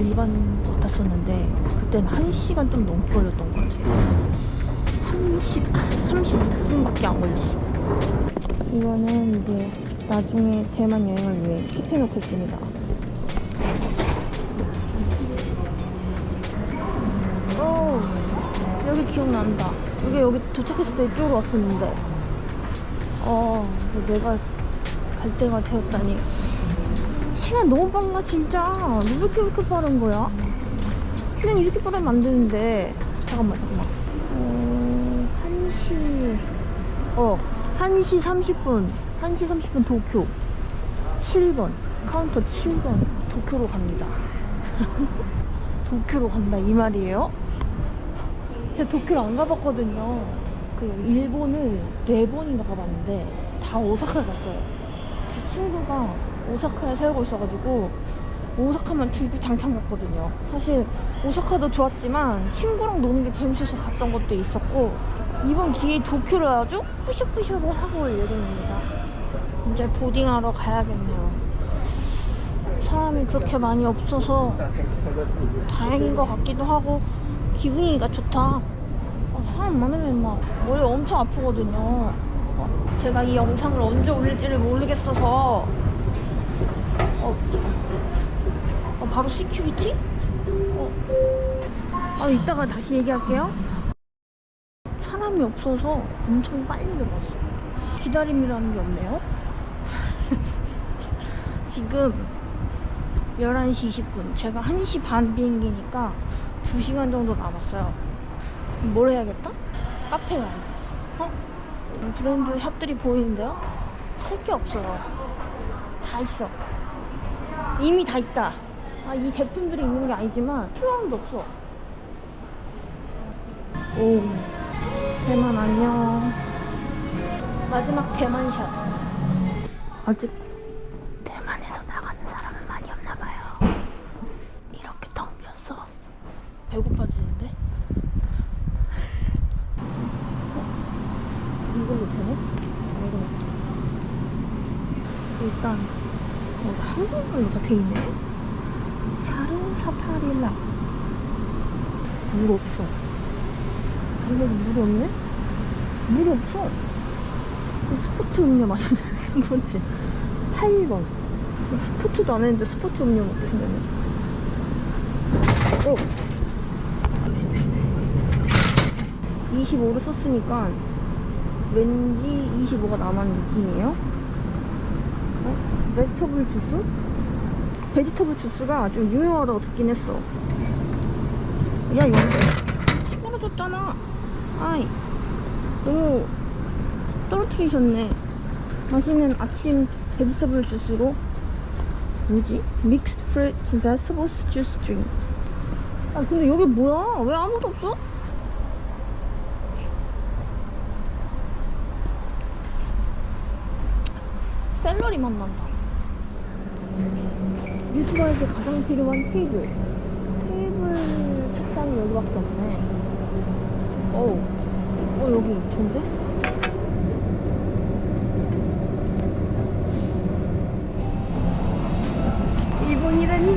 일반 것 탔었는데 그때는 1시간 좀 넘게 걸렸던 것 같아요. 30분밖에 안 걸렸어. 이거는 이제 나중에 대만 여행을 위해 킵해놓겠습니다. 여기 기억난다. 여기 도착했을 때 이쪽으로 왔었는데 내가 갈 때가 되었다니. 시간 너무 빨라 진짜. 왜 이렇게 빠른 거야? 시간 이렇게 빠르면 안 되는데. 잠깐만 1시 30분 1시 30분 도쿄 7번 카운터 7번 도쿄로 갑니다. 도쿄로 간다 이 말이에요? 제가 도쿄를 안 가봤거든요. 그 일본을 4번인가 가봤는데 다 오사카를 갔어요. 친구가 오사카에 살고 있어가지고 오사카만 주구장창 갔거든요. 사실 오사카도 좋았지만 친구랑 노는 게 재밌어서 갔던 것도 있었고, 이번 기회에 도쿄를 아주 뿌셔뿌셔를 하고 올 예정입니다. 이제 보딩하러 가야겠네요. 사람이 그렇게 많이 없어서 다행인 것 같기도 하고 기분이가 좋다. 사람 많으면 막 머리 엄청 아프거든요. 제가 이 영상을 언제 올릴지를 모르겠어서 바로 시큐리티? 이따가 다시 얘기할게요. 사람이 없어서 엄청 빨리 들어왔어. 기다림이라는 게 없네요. 지금 11시 20분. 제가 1시 반 비행기니까 2시간 정도 남았어요. 뭘 해야겠다? 카페 가야지. 브랜드 샵들이 보이는데요? 살 게 없어요. 다 있어. 이미 다 있다. 이 제품들이 있는 게 아니지만 필요한 게 없어. 오, 대만 안녕. 마지막 대만샷. 아직 대만에서 나가는 사람은 많이 없나봐요. 이렇게 텅 비었어. 배고파지는데? 이걸로 되네? 일단 한국말로 다 돼있네? 사르 사파릴라. 물 없어. 이거 물이 없네? 물이 없어. 스포츠 음료 마시네. 스포츠 8번. 스포츠도 안 했는데 스포츠 음료 먹게 생겼네. 25를 썼으니까 왠지 25가 남은 느낌이에요. 베지터블 주스? 베지터블 주스가 좀 유명하다고 듣긴 했어. 야, 이거 떨어졌잖아. 아이, 너무 떨어뜨리셨네. 맛있는 아침 베지터블 주스로 뭐지? 믹스드 프루트 베지터블스 주스 드링크. 근데 여기 뭐야? 왜 아무도 없어? 샐러리 맛 난다. 유튜버에게 가장 필요한 테이블 책상이 여기밖에 없네. 여기 좋은데? 일본이라니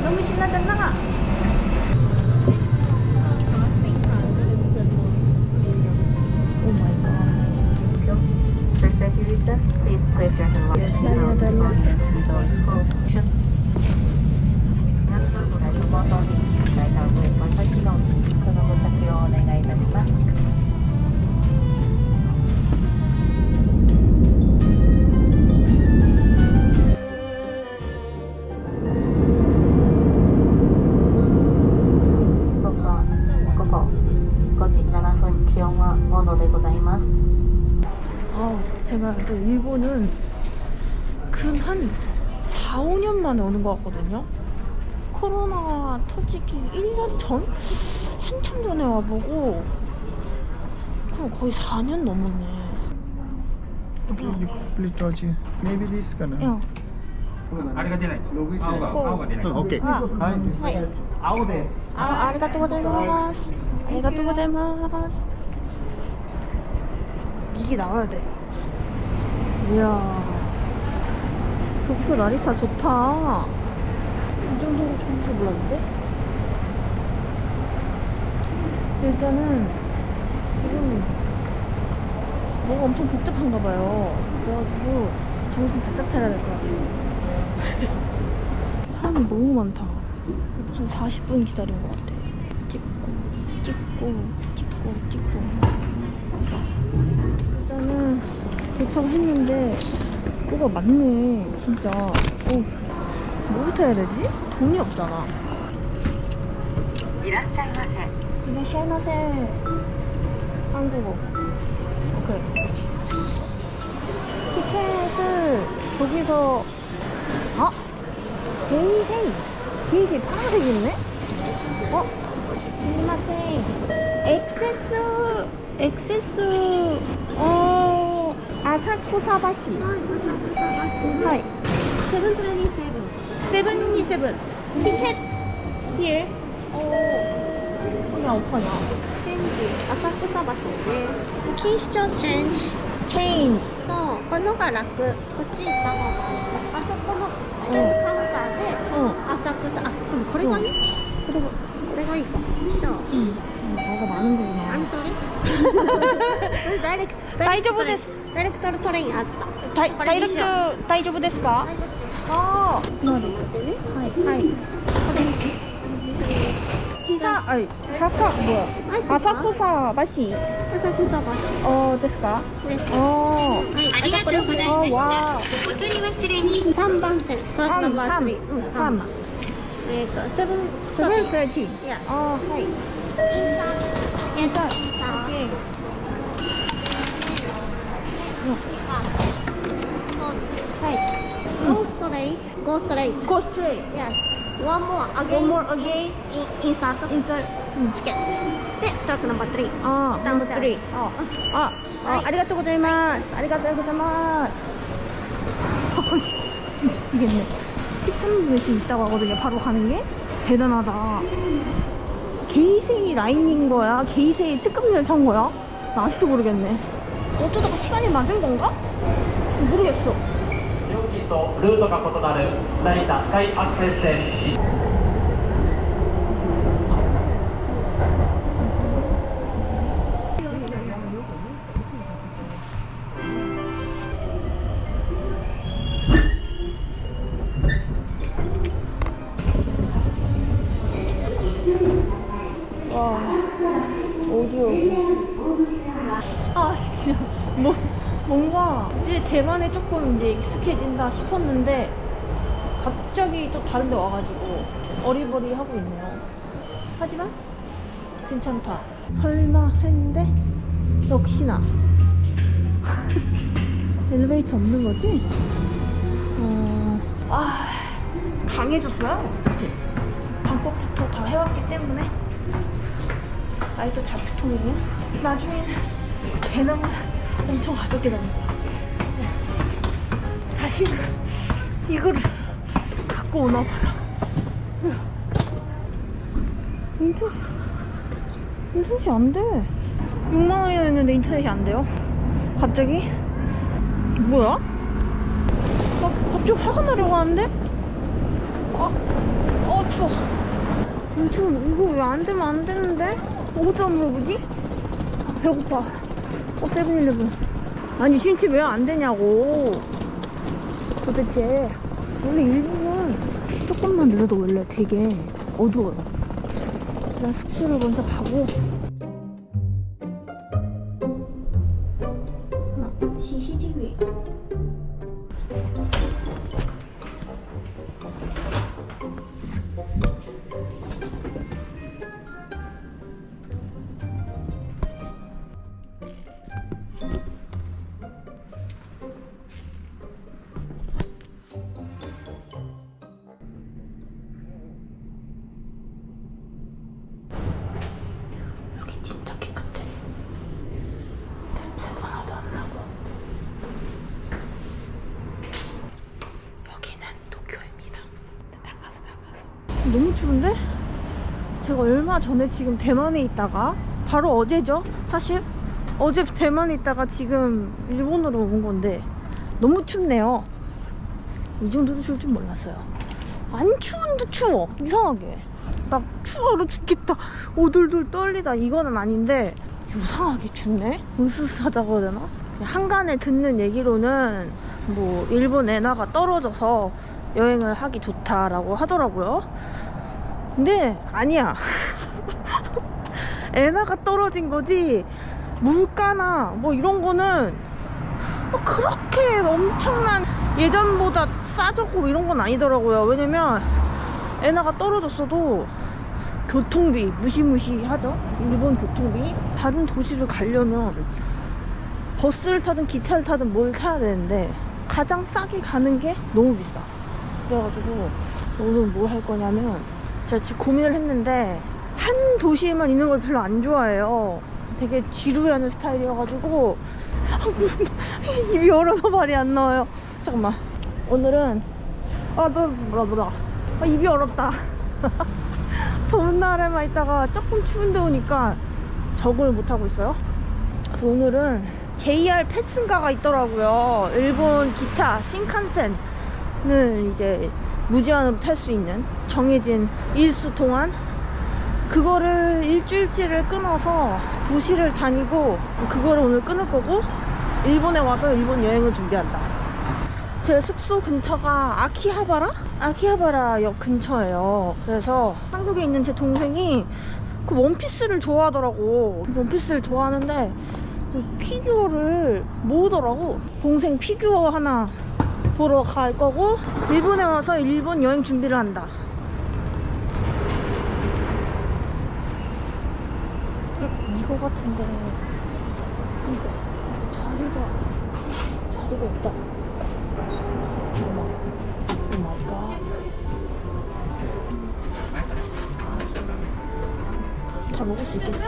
너무 신나잖아. 오 마이 갓. Please place your hand on the doors closed. 皆さん、ご来場と大体上小先の服のご着用をお願いいたします。時刻は午後5時7分、気温は5度でございます。 제가 또 일본은 한 4, 5년 만에 오는 것 같거든요. 코로나 터지기 1년 전? 한참 전에 와보고 그럼 거의 4년 넘었네. Please touch it. Maybe thisかな. あれが出ないと。青が出ない。OK. はい。青です。ありがとうございます。ありがとうございます。 이게 나와야 돼. 이야, 도쿄 나리타 좋다. 이 정도로 몰랐는데? 일단은 지금 뭐가 엄청 복잡한가 봐요. 그래가지고 정신 바짝 차려야 될 것 같아요. 사람이 너무 많다. 한 40분 기다린 것 같아. 찍고 일단은 도착했는데 뭐가 많네 진짜. 뭐부터 해야 되지? 돈이 없잖아. 이라샤이마세. 한국어. 오케이. 티켓을 저기서 게이세이 파란색이 있네? 스미마셍. 액세스 아사쿠사바시. 하이. 727. 티켓 here. 그냥 어떡하냐. チェンジ浅草橋で錦糸町チェンジ change. そうこのが楽こっち行った方があそこのチケットカウンターで浅草あでもこれがいい그리고 これがいいかそう 뭐가 많은 거구나. I'm sorry ダイレクト大丈夫です。ダイレクトトレインあったダイレクト大丈夫ですか? 아, 하이. 기사, 뭐야? 아사쿠사 바시. 浅草橋 됐을까? です 와. ありがとうございましたお取り忘れに3番線 3. セブン 7:30. Yes. 하이. インサー 하이. Go straight. Go straight. Go straight. Yes. One more. Again. One more again. Insert. Inside. Ticket. で、トラックナンバー3. number 3. 아리가또 고자이마스. 아리가또 고자이마스. 미치겠네. 13분씩 있다고 하거든요. 바로 가는 게. 대단하다. 게이세이 라인인 거야? 게이세이 특급 열차인 거야? 나 아직도 모르겠네. 어쩌다가 시간이 맞은 건가? 모르겠어. 料金とルートが異なる成田スカイアクセス線 와, 오디오. 진짜 뭔가 이제 대만에 조금 이제 익숙해진다 싶었는데 갑자기 또 다른 데 와가지고 어리버리 하고 있네요. 하지만 괜찮다. 설마 했는데 역시나 엘리베이터 없는 거지? 강해졌어요. 어차피 방법부터 다 해왔기 때문에. 아이도 좌측통이에요. 나중에는 배낭을 엄청 가볍게 다닐 거야. 다시는 이거를 갖고 오나 봐라. 인터넷이 안 돼. 6만 원이었는데 인터넷이 안 돼요. 갑자기? 뭐야? 갑자기 화가 나려고 하는데? 추워. 이거 왜 안 되면 안 되는데? 어디다 물어보지? 배고파. 세븐일레븐. 아니 신치 왜 안 되냐고. 도대체 원래 일본은 조금만 늦어도 원래 되게 어두워요. 난 숙소를 먼저 가고. CCTV. 진짜 깨끗해. 냄새도 하나도 안 나고. 여기는 도쿄입니다. 나가서. 너무 추운데? 제가 얼마 전에 지금 대만에 있다가 바로 어제죠? 사실 어제 대만에 있다가 지금 일본으로 온 건데 너무 춥네요. 이 정도로 추울 줄 몰랐어요. 안 추운데 추워. 이상하게 막 추워로 죽겠다, 오돌돌 떨리다 이거는 아닌데 이상하게 춥네. 으스스하다고 해야 되나? 한간에 듣는 얘기로는 뭐 일본 엔화가 떨어져서 여행을 하기 좋다라고 하더라고요. 근데 아니야. 엔화가 떨어진 거지 물가나 뭐 이런 거는 뭐 그렇게 엄청난 예전보다 싸졌고 이런 건 아니더라고요. 왜냐면 엔화가 떨어졌어도 교통비 무시무시하죠. 일본 교통비. 다른 도시를 가려면 버스를 타든 기차를 타든 뭘 타야 되는데 가장 싸게 가는 게 너무 비싸. 그래가지고 오늘 뭘 할 거냐면 제가 지금 고민을 했는데 한 도시에만 있는 걸 별로 안 좋아해요. 되게 지루해하는 스타일이어가지고 무슨 입이 얼어서 말이 안 나와요. 잠깐만. 오늘은 입이 얼었다. 더운 날에만 있다가 조금 추운 데 오니까 적응을 못하고 있어요. 그래서 오늘은 JR 패슨가가 있더라고요. 일본 기차 신칸센을 이제 무제한으로 탈 수 있는 정해진 일수 동안 그거를 일주일치를 끊어서 도시를 다니고 그거를 오늘 끊을 거고 일본에 와서 일본 여행을 준비한다. 제 숙소 근처가 아키하바라 역 근처예요. 그래서 한국에 있는 제 동생이 그 원피스를 좋아하더라고. 원피스를 좋아하는데 그 피규어를 모으더라고. 동생 피규어 하나 보러 갈 거고 일본에 와서 일본 여행 준비를 한다. 이거 같은데 이거 자리가 없다. 오마이갓. 다 먹을 수 있겠지?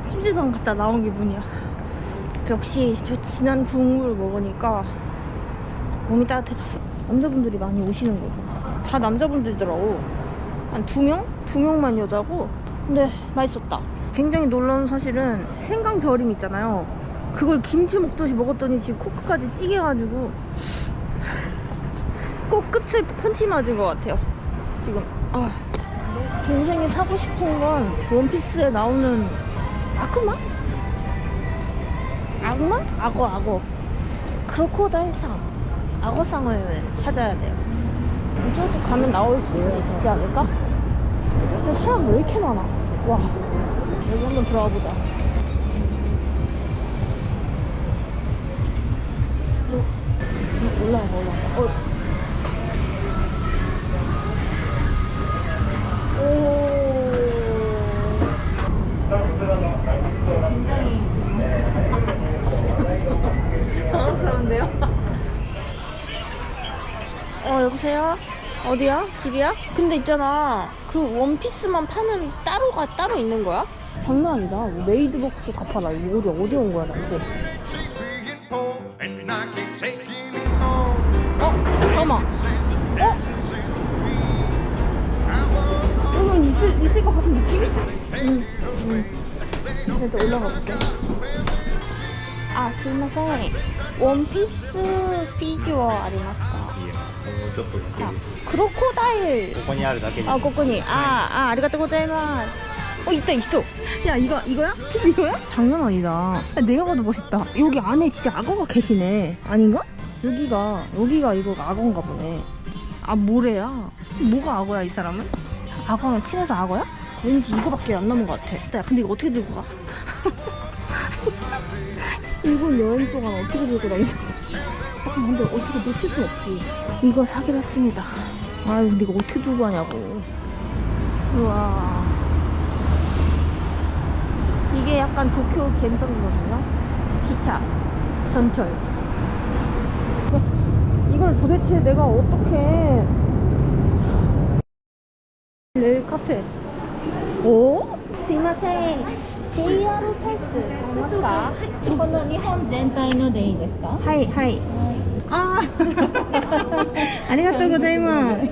찜질방 갔다 나온 기분이야. 역시 저 진한 국물 먹으니까 몸이 따뜻해졌어. 남자분들이 많이 오시는 거죠. 다 남자분들이더라고. 한 2명? 2명만 여자고. 근데 맛있었다. 굉장히 놀라운 사실은 생강절임 있잖아요. 그걸 김치 먹듯이 먹었더니 지금 코끝까지 찌개가지고 꼭 끝에 펀치 맞은 것 같아요 지금. 동생이 사고 싶은 건 원피스에 나오는 악마? 악어 크로코다일상, 악어상을 찾아야 돼요. 이쪽으로 가면 나올 수 있지 않을까? 근데 사람 왜 이렇게 많아? 와, 여기 한번 들어가 보자. 올라가. 굉장히 당황스러운데요? 여보세요? 어디야? 집이야? 근데 있잖아, 그 원피스만 파는 따로 있는 거야? 장난 아니다. 뭐 메이드복도 다 팔아. 이거 어디 온 거야, 나한테? 잠깐만. 이건 있을 것 같은 느낌이? 응. 일단 올라가 볼게. 아, すいません。 원피스 피규어 ありますか? ちょっと 아, 크로코다일. ここにあるだけに 아, ここに. 아리가또 고자이마스. 있다. 야, 이거야? 이거야? 장난 아니다. 야, 내가 봐도 멋있다. 여기 안에 진짜 악어가 계시네. 아닌가? 여기가 이거 악어인가 보네. 아, 뭐래야? 뭐가 악어야, 이 사람은? 악어는 친해서 악어야? 왠지 이거밖에 안 남은 것 같아. 야, 근데 이거 어떻게 들고 가? 일본 여행 동안 어떻게 들고 다니냐? 근데 어떻게 놓칠 순 없지. 이거 사기로 했습니다. 아유, 근데 이거 어떻게 들고 가냐고. 우와. 이게 약간 도쿄 갬성이거든요. 기차, 전철. 이걸 도대체 내가 어떻게. 레일 카페. 오? すいません。JR パスありますか? この日本全体のでいいですか？はいはい。あありがとうございます。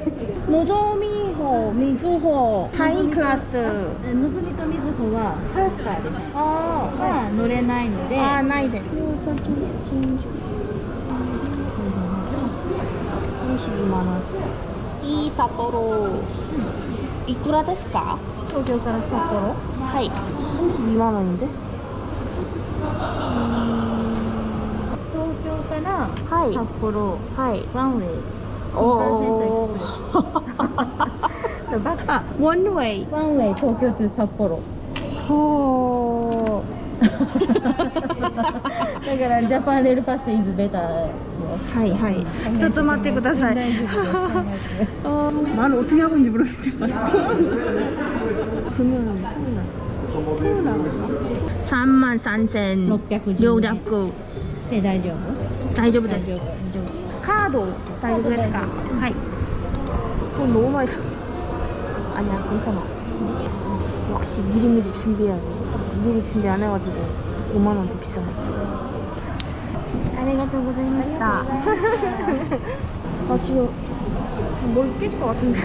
のぞみほ、みずほ、ハイクラス。のぞみとみずほはファースターです。あは乗れないので。あ、ないです。32万원。いい札幌。いくらですか? 東京から札幌。はい。32만 원인데? 東京からはい。札幌はい。ワンウェイ。新幹線とエクスプレス。バカ。one way. ワンウェイ東京と札幌。ほー。だからジャパンレールパスイズベターよ。はいはい. ちょっと待ってください. 大丈夫です。 말을 어떻게 하고 있는지 모르겠어요. 그러면 토요나 33,600. で大丈夫？大丈夫です大丈夫。カード大丈夫ですか? はい. 돈 너무 많이 써. 아니야, 괜찮아. 역시 미리미리 준비해야 돼. 미리 준비 안 해가지고 5만 원 더 비싸네. ありがとうございました. 아, 지금 머리 깨질 것 같은데.